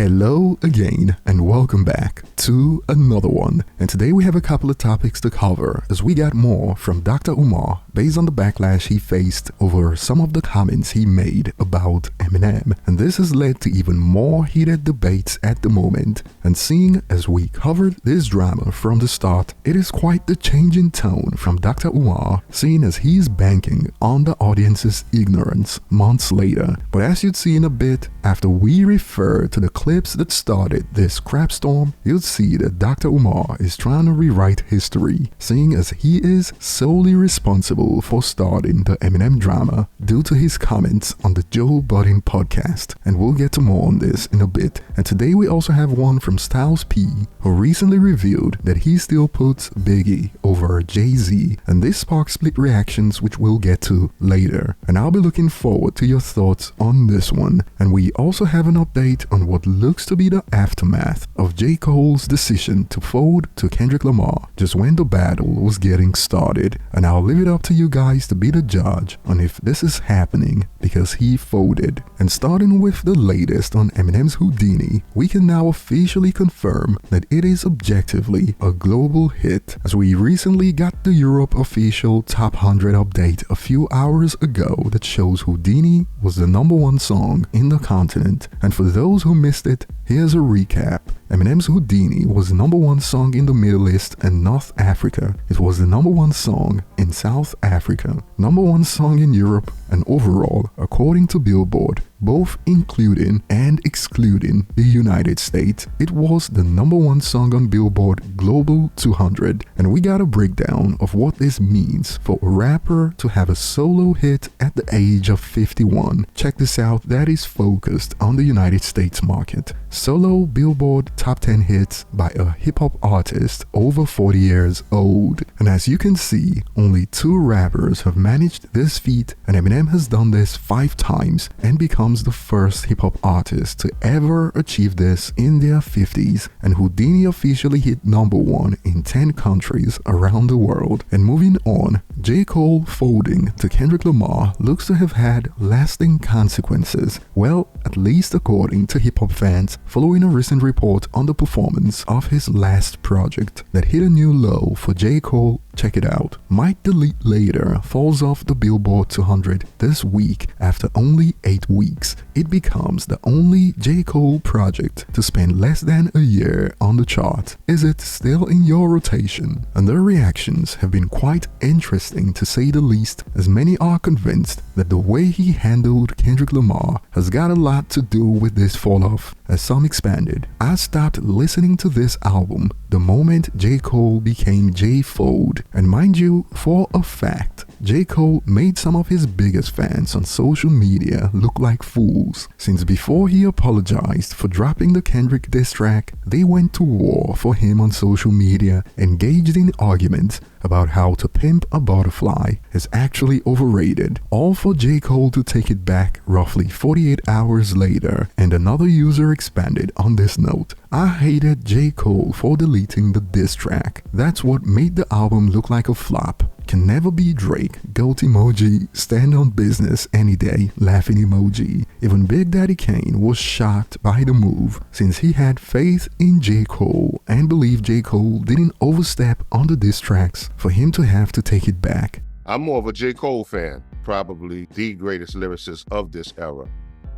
Hello again and welcome back to another one. And today we have a couple of topics to cover as we got more from Dr. Umar based on the backlash he faced over some of the comments he made about Eminem. And this has led to even more heated debates at the moment. And seeing as we covered this drama from the start, it is quite the change in tone from Dr. Umar, seeing as he's banking on the audience's ignorance months later. But as you'd see in a bit, after we refer to the clips that started this crap storm, you'll see that Dr. Umar is trying to rewrite history, seeing as he is solely responsible for starting the Eminem drama due to his comments on the Joe Budden podcast. And we'll get to more on this in a bit. And today we also have one from Styles P, who recently revealed that he still puts Biggie over Jay-Z, and this sparked split reactions which we'll get to later. And I'll be looking forward to your thoughts on this one. And we also have an update on what looks to be the aftermath of J. Cole's decision to fold to Kendrick Lamar just when the battle was getting started. And I'll leave it up to you guys to be the judge on if this is happening because he folded. And starting with the latest on Eminem's Houdini, we can now officially confirm that it is objectively a global hit, as we recently got the Europe official top 100 update a few hours ago that shows Houdini was the #1 song in the continent. And for those who missed it, here's a recap. Eminem's Houdini was the #1 song in the Middle East and North Africa. It was the #1 song in South Africa, #1 song in Europe, and overall, according to Billboard, both including and excluding the United States, it was the #1 song on Billboard Global 200. And we got a breakdown of what this means for a rapper to have a solo hit at the age of 51. Check this out, that is focused on the United States market. Solo Billboard top 10 hits by a hip-hop artist over 40 years old. And as you can see, only 2 rappers have managed this feat, and Eminem has done this 5 times and becomes the first hip-hop artist to ever achieve this in their 50s. And Houdini officially hit #1 in 10 countries around the world. And moving on, J. Cole folding to Kendrick Lamar looks to have had lasting consequences. Well, at least according to hip-hop fans, following a recent report on the performance of his last project that hit a new low for J. Cole. Check it out. Might Delete Later falls off the Billboard 200 this week after only 8 weeks. It becomes the only J. Cole project to spend less than a year on the chart. Is it still in your rotation? And their reactions have been quite interesting to say the least, as many are convinced that the way he handled Kendrick Lamar has got a lot to do with this fall-off. As some expanded, I stopped listening to this album the moment J. Cole became J. Fold. And mind you, for a fact, J. Cole made some of his biggest fans on social media look like fools, since before he apologized for dropping the Kendrick diss track, they went to war for him on social media, engaged in arguments about how to pimp a butterfly is actually overrated, all for J. Cole to take it back roughly 48 hours later. And another user expanded on this note. I hated J. Cole for deleting the diss track. That's what made the album look like a flop. Can never be Drake, goat emoji, stand on business any day, laughing emoji. Even Big Daddy Kane was shocked by the move, since he had faith in J. Cole and believed J. Cole didn't overstep on the diss tracks for him to have to take it back. I'm more of a J. Cole fan, probably the greatest lyricist of this era.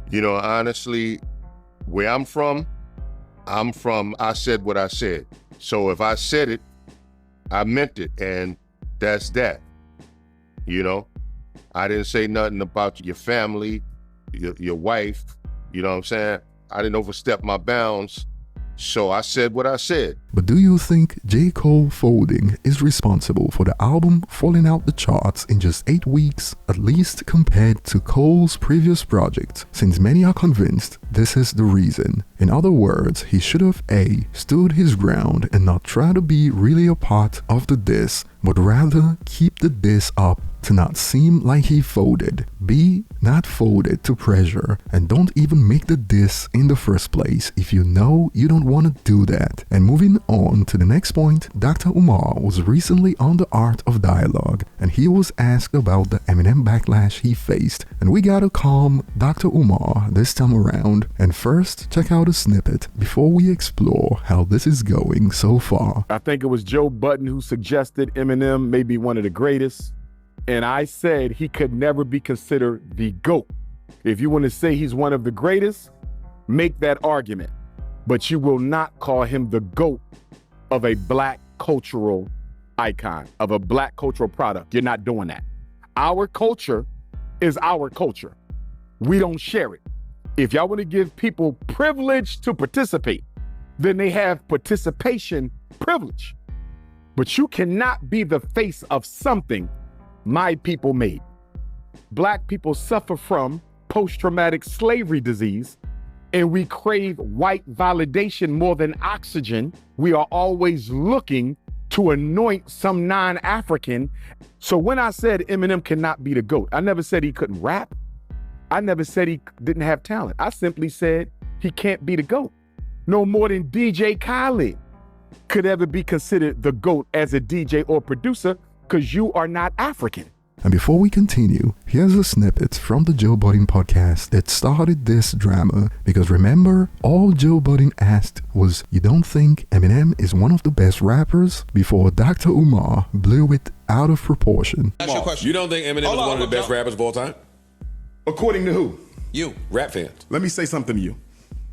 You know, honestly, where I'm from, I said what I said. So if I said it, I meant it, and that's that. You know, I didn't say nothing about your family, your wife, you know what I'm saying? I didn't overstep my bounds, so I said what I said. But do you think J. Cole folding is responsible for the album falling out the charts in just 8 weeks, at least compared to Cole's previous projects, since many are convinced this is the reason? In other words, he should have A, stood his ground and not try to be really a part of the diss but rather keep the diss up to not seem like he folded. B, not folded to pressure, and don't even make the diss in the first place if you know you don't want to do that. And moving on to the next point, Dr. Umar was recently on The Art of Dialogue, and he was asked about the Eminem backlash he faced, and we gotta calm Dr. Umar this time around. And first, check out a snippet before we explore how this is going so far. I think it was Joe Budden who suggested Eminem may be one of the greatest. And I said he could never be considered the GOAT. If you want to say he's one of the greatest, make that argument. But you will not call him the GOAT of a black cultural icon, of a black cultural product. You're not doing that. Our culture is our culture. We don't share it. If y'all want to give people privilege to participate, then they have participation privilege. But you cannot be the face of something my people made. Black people suffer from post-traumatic slavery disease, and we crave white validation more than oxygen. We are always looking to anoint some non-African. So when I said Eminem cannot be the GOAT, I never said he couldn't rap. I never said he didn't have talent. I simply said he can't be the GOAT. No more than DJ Khaled could ever be considered the GOAT as a DJ or producer, because you are not African. And before we continue, here's a snippet from the Joe Budden podcast that started this drama. Because remember, all Joe Budden asked was, you don't think Eminem is one of the best rappers? Before Dr. Umar blew it out of proportion. Ask your question. You don't think Eminem is one of the best rappers of all time? According to who? You, rap fans. Let me say something to you.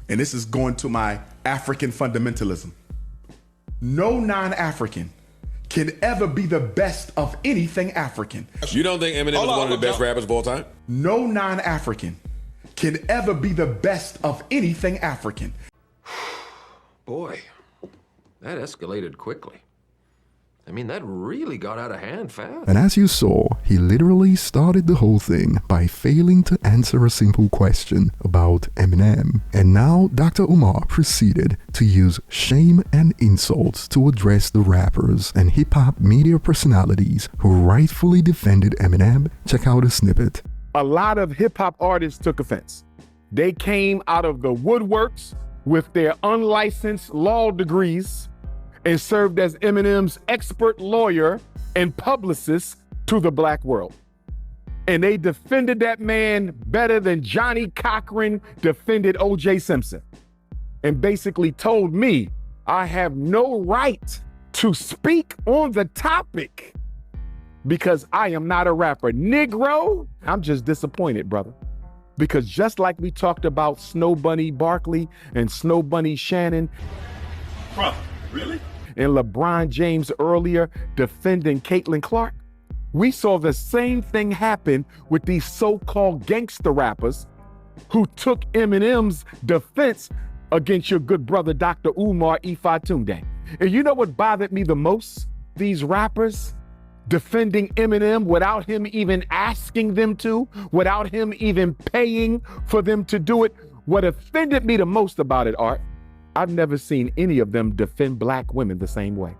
And this is going to my African fundamentalism. No non-African can ever be the best of anything African. You don't think Eminem is one of the best rappers of all time? No non-African can ever be the best of anything African. Boy, that escalated quickly. I mean, that really got out of hand fast. And as you saw, he literally started the whole thing by failing to answer a simple question about Eminem. And now Dr. Umar proceeded to use shame and insults to address the rappers and hip-hop media personalities who rightfully defended Eminem. Check out a snippet. A lot of hip-hop artists took offense. They came out of the woodworks with their unlicensed law degrees and served as Eminem's expert lawyer and publicist to the black world. And they defended that man better than Johnny Cochran defended O.J. Simpson, and basically told me I have no right to speak on the topic because I am not a rapper. Negro, I'm just disappointed, brother. Because just like we talked about Snow Bunny Barkley and Snow Bunny Shannon. Bro, really? And LeBron James earlier defending Caitlin Clark, we saw the same thing happen with these so-called gangster rappers who took Eminem's defense against your good brother, Dr. Umar Ifatunde. And you know what bothered me the most? These rappers defending Eminem without him even asking them to, without him even paying for them to do it. What offended me the most about it, Art, I've never seen any of them defend black women the same way.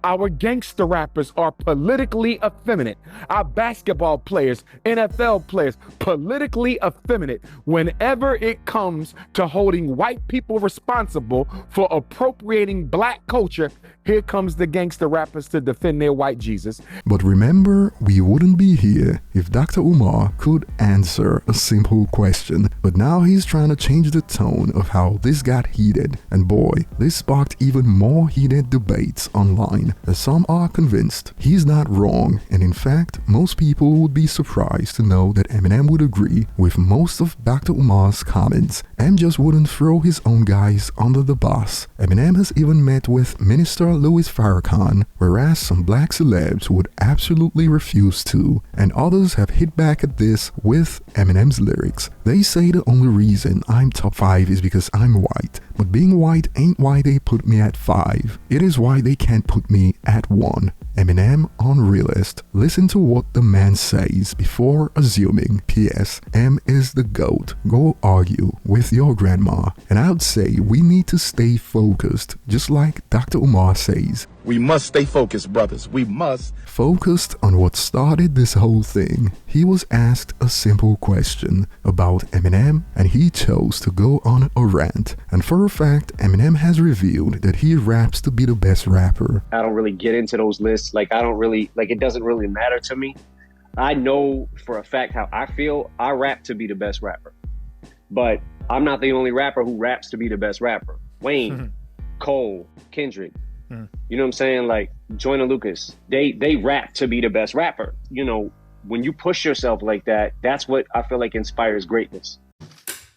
Our gangster rappers are politically effeminate. Our basketball players, NFL players, politically effeminate whenever it comes to holding white people responsible for appropriating black culture. Here comes the gangster rappers to defend their white Jesus. But remember, we wouldn't be here if Dr. Umar could answer a simple question. But now he's trying to change the tone of how this got heated. And boy, this sparked even more heated debates online, as some are convinced he's not wrong. And in fact, most people would be surprised to know that Eminem would agree with most of Dr. Umar's comments and just wouldn't throw his own guys under the bus. Eminem has even met with Minister Louis Farrakhan, whereas some black celebs would absolutely refuse to, and others have hit back at this with Eminem's lyrics. They say the only reason I'm top 5 is because I'm white, but being white ain't why they put me at 5. It is why they can't put me at 1. Eminem on Realist. Listen to what the man says before assuming. P.S. M is the GOAT. Go argue with your grandma. And I would say we need to stay focused, just like Dr. Umar says. We must stay focused, brothers. We must. Focused on what started this whole thing, he was asked a simple question about Eminem and he chose to go on a rant. And for a fact, Eminem has revealed that he raps to be the best rapper. I don't really get into those lists. Like, it doesn't really matter to me. I know for a fact how I feel. I rap to be the best rapper. But I'm not the only rapper who raps to be the best rapper. Wayne, Cole, Kendrick. You know what I'm saying? Like Joyner Lucas, they rap to be the best rapper. You know, when you push yourself like that, that's what I feel like inspires greatness.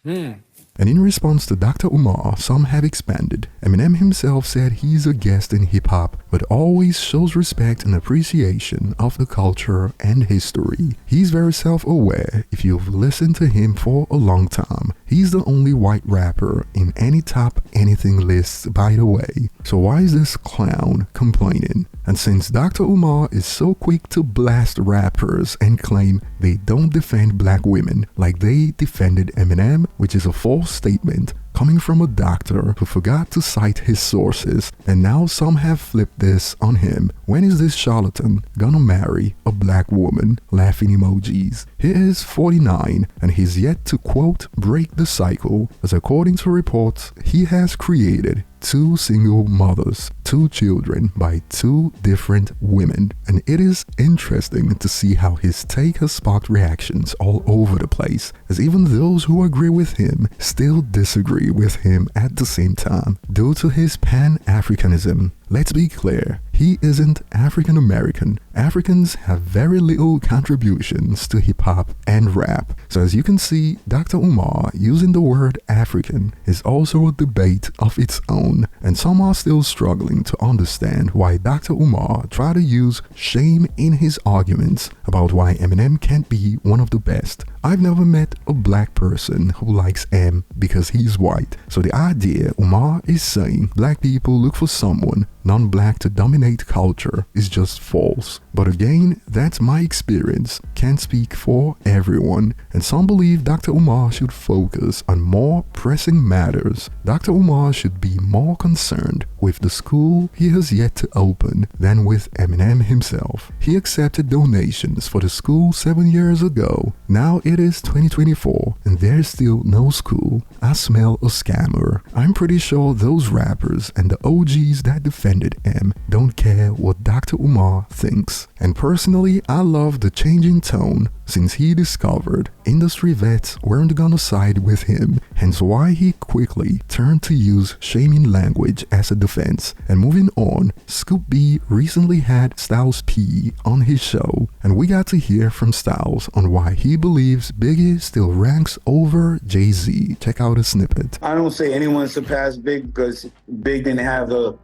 And in response to Dr. Umar, some have expanded. Eminem himself said he's a guest in hip-hop, but always shows respect and appreciation of the culture and history. He's very self-aware if you've listened to him for a long time. He's the only white rapper in any top anything lists, by the way. So why is this clown complaining? And since Dr. Umar is so quick to blast rappers and claim they don't defend black women like they defended Eminem, which is a false statement coming from a doctor who forgot to cite his sources, and now some have flipped this on him. When is this charlatan gonna marry a black woman? Laughing emojis. He is 49 and he's yet to quote break the cycle, as according to reports he has created 2 single mothers, 2 children by 2 different women. And it is interesting to see how his take has sparked reactions all over the place, as even those who agree with him still disagree with him at the same time due to his Pan-Africanism. Let's be clear, he isn't African American. Africans have very little contributions to hip-hop and rap. So as you can see, Dr. Umar using the word African is also a debate of its own, and some are still struggling to understand why Dr. Umar tried to use shame in his arguments about why Eminem can't be one of the best. I've never met a black person who likes M because he's white. So the idea Umar is saying black people look for someone non-black to dominate culture is just false. But again, that's my experience. Can't speak for everyone. And some believe Dr. Umar should focus on more pressing matters. Dr. Umar should be more concerned with the school he has yet to open than with Eminem himself. He accepted donations for the school 7 years ago. Now it is 2024 and there's still no school. I smell a scammer. I'm pretty sure those rappers and the OGs that defended M don't care what Dr. Umar thinks. And personally, I love the changing tone since he discovered industry vets weren't gonna side with him, hence why he quickly turned to use shaming language as a defense. And moving on, Scoop B recently had Styles P on his show, and we got to hear from Styles on why he believes Biggie still ranks over Jay-Z. Check out a snippet. I don't say anyone surpassed Big because Big didn't have a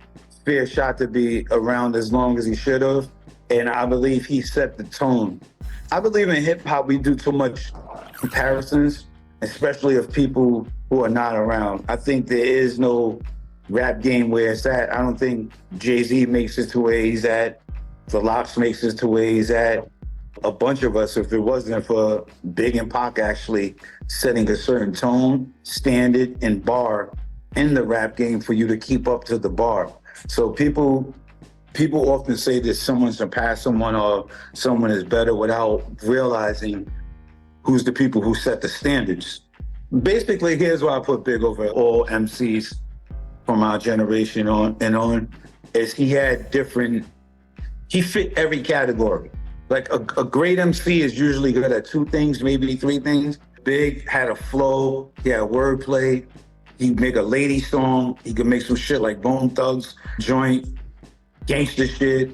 fair shot to be around as long as he should have, and I believe he set the tone. I believe in hip-hop we do too much comparisons, especially of people who are not around. I think there is no rap game where it's at. I don't think Jay-Z makes it to where he's at. The Lox makes it to where he's at. A bunch of us, if it wasn't for Big and Pac actually setting a certain tone, standard, and bar in the rap game for you to keep up to the bar. So people often say that someone surpassed someone or someone is better without realizing who's the people who set the standards. Basically, here's why I put Big over all MCs from our generation on, is he fit every category. Like a great MC is usually good at 2 things, maybe 3 things. Big had a flow, he had wordplay, he'd make a lady song, he could make some shit like Bone Thugs, joint, gangster shit,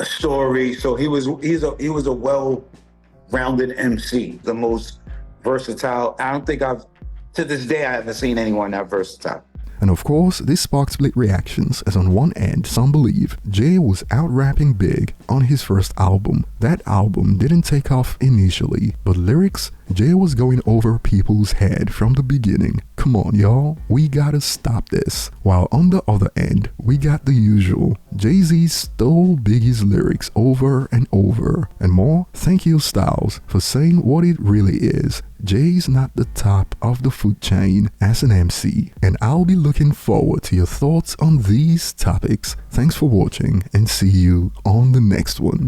a story. So he was a well-rounded MC, the most versatile. I don't think to this day, I haven't seen anyone that versatile. And of course, this sparked split reactions, as on one end, some believe Jay was out-rapping Big on his first album. That album didn't take off initially, but lyrics, Jay was going over people's head from the beginning. Come on, y'all, we gotta stop this. While on the other end, we got the usual. Jay-Z stole Biggie's lyrics over and over. And more, thank you Styles for saying what it really is. Jay's not the top of the food chain as an MC, and I'll be looking forward to your thoughts on these topics. Thanks for watching and see you on the next one.